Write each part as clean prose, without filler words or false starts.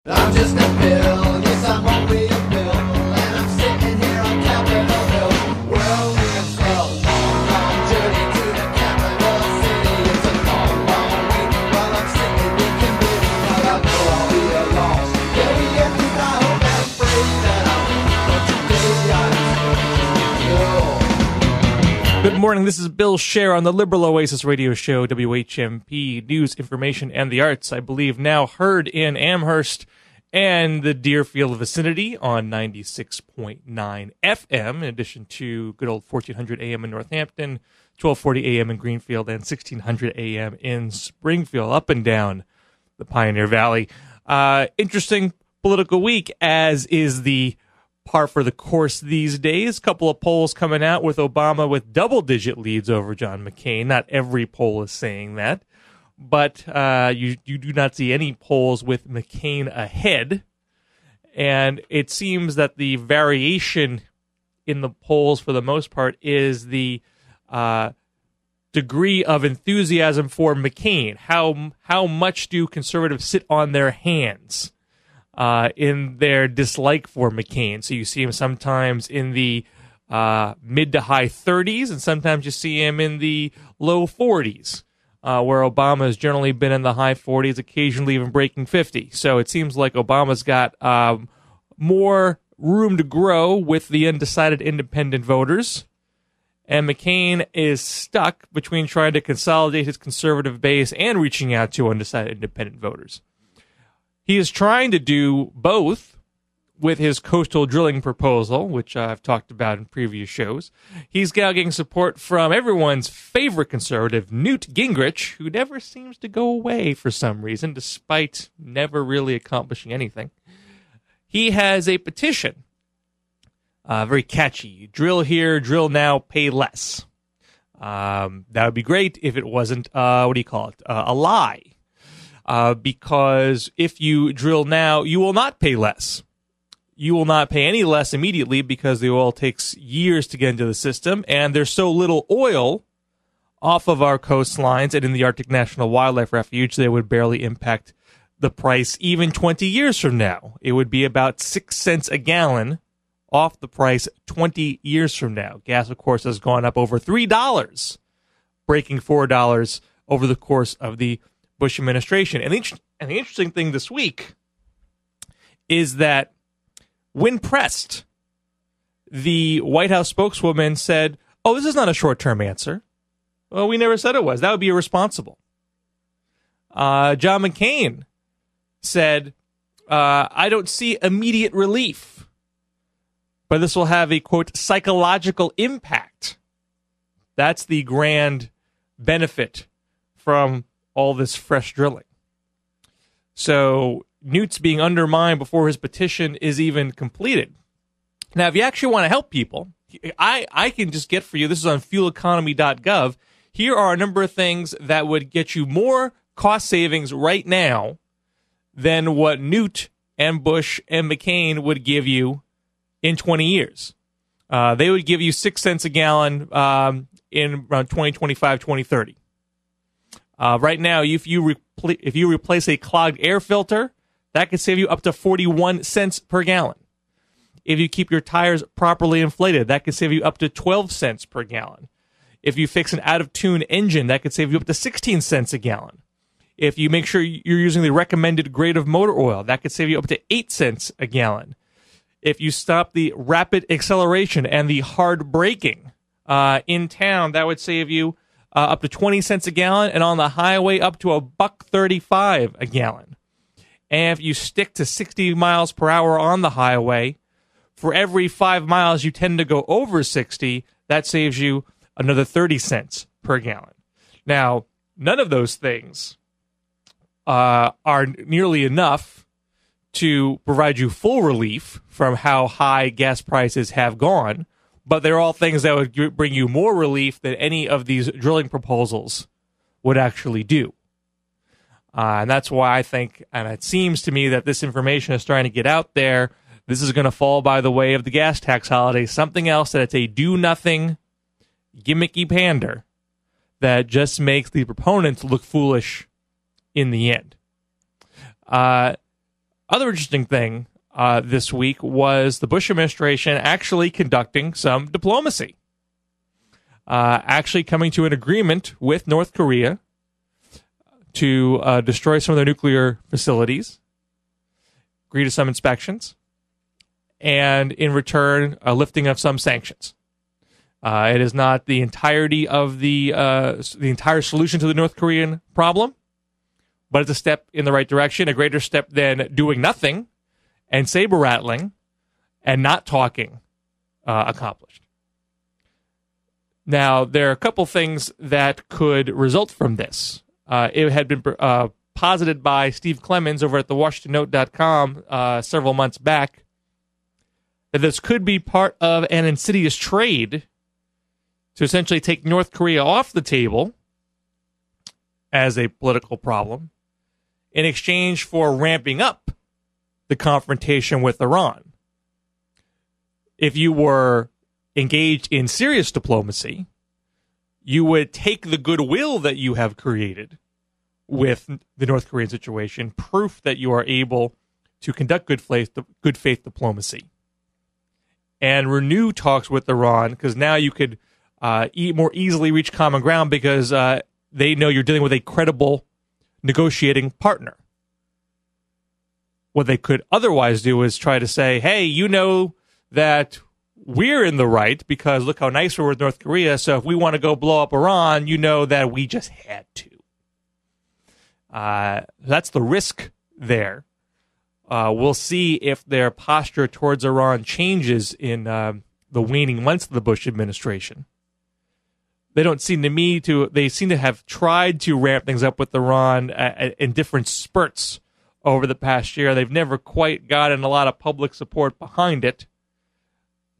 I'm just a bill, yes I'm only a bill, and I'm sitting here on Capitol Hill. Well, it's a long, long journey to the capital city. It's a long, long wait while I'm sitting in committee. But I know I'll be a loss. Yeah, yes, I hope and pray that I'll be, but today I'm Good morning, this is Bill Scher on the Liberal Oasis radio show, WHMP, News, Information, and the Arts. I believe now heard in Amherst and the Deerfield vicinity on 96.9 FM, in addition to good old 1400 AM in Northampton, 1240 AM in Greenfield, and 1600 AM in Springfield, up and down the Pioneer Valley. Interesting political week, as is the par for the course these days. Couple of polls coming out with Obama with double-digit leads over John McCain. Not every poll is saying that, but you do not see any polls with McCain ahead. And it seems that the variation in the polls, for the most part, is the degree of enthusiasm for McCain. How much do conservatives sit on their hands in their dislike for McCain? So you see him sometimes in the mid to high 30s, and sometimes you see him in the low 40s, where Obama has generally been in the high 40s, occasionally even breaking 50. So it seems like Obama's got more room to grow with the undecided independent voters, and McCain is stuck between trying to consolidate his conservative base and reaching out to undecided independent voters. He is trying to do both with his coastal drilling proposal, which I've talked about in previous shows. He's now getting support from everyone's favorite conservative, Newt Gingrich, who never seems to go away for some reason, despite never really accomplishing anything. He has a petition, very catchy. Drill here, drill now, pay less. That would be great if it wasn't, a lie. Because if you drill now, you will not pay less. You will not pay any less immediately because the oil takes years to get into the system, and there's so little oil off of our coastlines and in the Arctic National Wildlife Refuge, they would barely impact the price even 20 years from now. It would be about 6 cents a gallon off the price 20 years from now. Gas, of course, has gone up over $3, breaking $4 over the course of the Bush administration. And the interesting thing this week is that when pressed, the White House spokeswoman said, "Oh, this is not a short-term answer." Well, we never said it was. That would be irresponsible. John McCain said, "I don't see immediate relief, but this will have a, quote, psychological impact." That's the grand benefit from all this fresh drilling. So Newt's being undermined before his petition is even completed. Now, if you actually want to help people, I can just get for you, this is on fueleconomy.gov, here are a number of things that would get you more cost savings right now than what Newt and Bush and McCain would give you in 20 years. They would give you 6 cents a gallon in around 2025, 2030. Right now, if you replace a clogged air filter, that could save you up to 41 cents per gallon. If you keep your tires properly inflated, that could save you up to 12 cents per gallon. If you fix an out-of-tune engine, that could save you up to 16 cents a gallon. If you make sure you're using the recommended grade of motor oil, that could save you up to 8 cents a gallon. If you stop the rapid acceleration and the hard braking in town, that would save you up to 20 cents a gallon, and on the highway up to $1.35 a gallon. And if you stick to 60 miles per hour on the highway, for every 5 miles you tend to go over 60, that saves you another 30 cents per gallon. Now, none of those things are nearly enough to provide you full relief from how high gas prices have gone, but they're all things that would bring you more relief than any of these drilling proposals would actually do. And that's why I think, and it seems to me that this information is starting to get out there. This is going to fall by the way of the gas tax holiday, something else that it's a do-nothing, gimmicky pander that just makes the proponents look foolish in the end. Other interesting thing this week was the Bush administration actually conducting some diplomacy, actually coming to an agreement with North Korea to destroy some of their nuclear facilities, agree to some inspections, and in return, a lifting of some sanctions. It is not the entirety of the entire solution to the North Korean problem, but it's a step in the right direction, a greater step than doing nothing and saber rattling and not talking accomplished. Now, there are a couple things that could result from this. It had been posited by Steve Clemens over at thewashingtonnote.com several months back that this could be part of an insidious trade to essentially take North Korea off the table as a political problem in exchange for ramping up the confrontation with Iran. If you were engaged in serious diplomacy, you would take the goodwill that you have created with the North Korean situation, proof that you are able to conduct good faith diplomacy, and renew talks with Iran, because now you could more easily reach common ground because they know you're dealing with a credible negotiating partner. What they could otherwise do is try to say, hey, you know that we're in the right because look how nice we're with North Korea, so if we want to go blow up Iran, you know that we just had to. That's the risk there. We'll see if their posture towards Iran changes in the waning months of the Bush administration. They don't seem to me to. They seem to have tried to ramp things up with Iran in different spurts over the past year. They've never quite gotten a lot of public support behind it.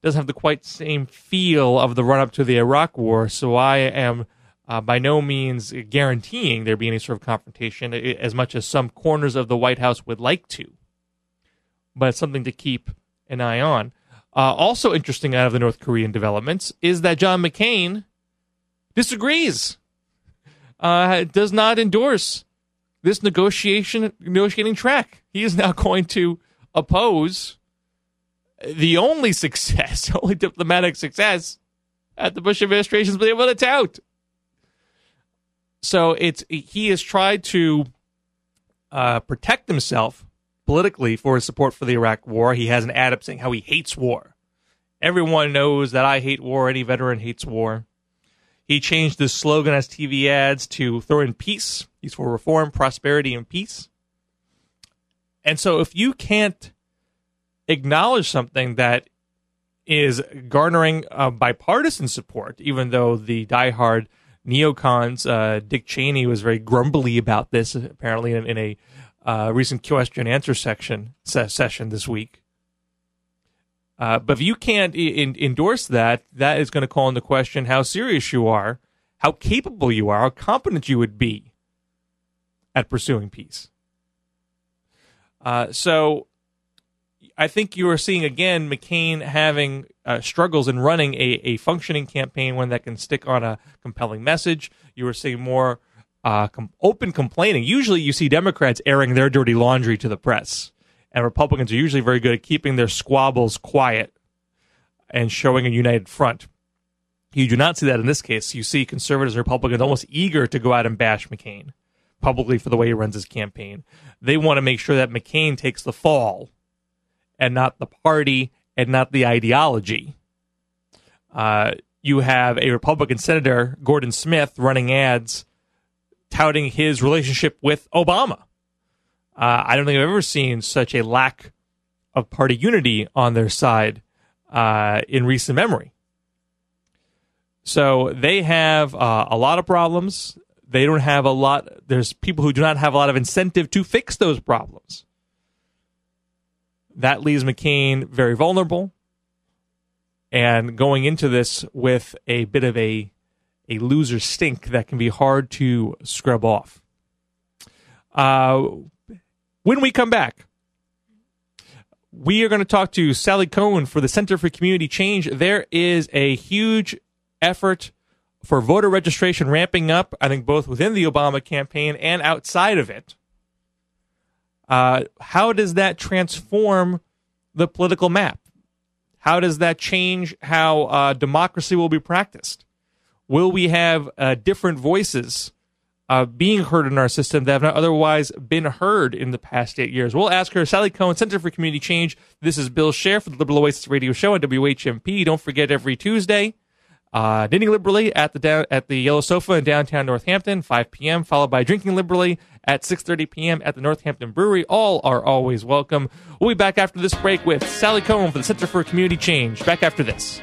Doesn't have the quite same feel of the run-up to the Iraq War, so I am by no means guaranteeing there be any sort of confrontation, as much as some corners of the White House would like to. But it's something to keep an eye on. Also interesting out of the North Korean developments is that John McCain disagrees, does not endorse this negotiating track. He is now going to oppose the only diplomatic success that the Bush administration has been able to tout. So he has tried to protect himself politically for his support for the Iraq War. He has an ad up saying how he hates war. Everyone knows that I hate war. Any veteran hates war. He changed his slogan as TV ads to throw in peace. He's for reform, prosperity, and peace. And so if you can't acknowledge something that is garnering bipartisan support, even though the diehard neocons, Dick Cheney, was very grumbly about this, apparently in a recent question and answer session this week. But if you can't endorse that, that is going to call into question how serious you are, how capable you are, how competent you would be at pursuing peace. So I think you are seeing, again, McCain having struggles in running a functioning campaign, one that can stick on a compelling message. You are seeing more open complaining. Usually you see Democrats airing their dirty laundry to the press, and Republicans are usually very good at keeping their squabbles quiet and showing a united front. You do not see that in this case. You see conservatives and Republicans almost eager to go out and bash McCain publicly for the way he runs his campaign. They want to make sure that McCain takes the fall and not the party and not the ideology. You have a Republican Senator, Gordon Smith, running ads touting his relationship with Obama. I don't think I've ever seen such a lack of party unity on their side in recent memory. So they have a lot of problems. They don't have a lot. There's people who do not have a lot of incentive to fix those problems. That leaves McCain very vulnerable and going into this with a bit of a loser stink that can be hard to scrub off. When we come back, we are going to talk to Sally Cohen for the Center for Community Change. There is a huge effort for voter registration ramping up, I think both within the Obama campaign and outside of it. How does that transform the political map? How does that change how democracy will be practiced? Will we have different voices being heard in our system that have not otherwise been heard in the past 8 years? We'll ask her. Sally Cohen, Center for Community Change. This is Bill Scher for the Liberal Oasis radio show on WHMP. Don't forget, every Tuesday, Knitting Liberally at the Yellow Sofa in downtown Northampton, 5 p.m., followed by Drinking Liberally at 6:30 p.m. at the Northampton Brewery. All are always welcome. We'll be back after this break with Sally Cohen for the Center for Community Change. Back after this.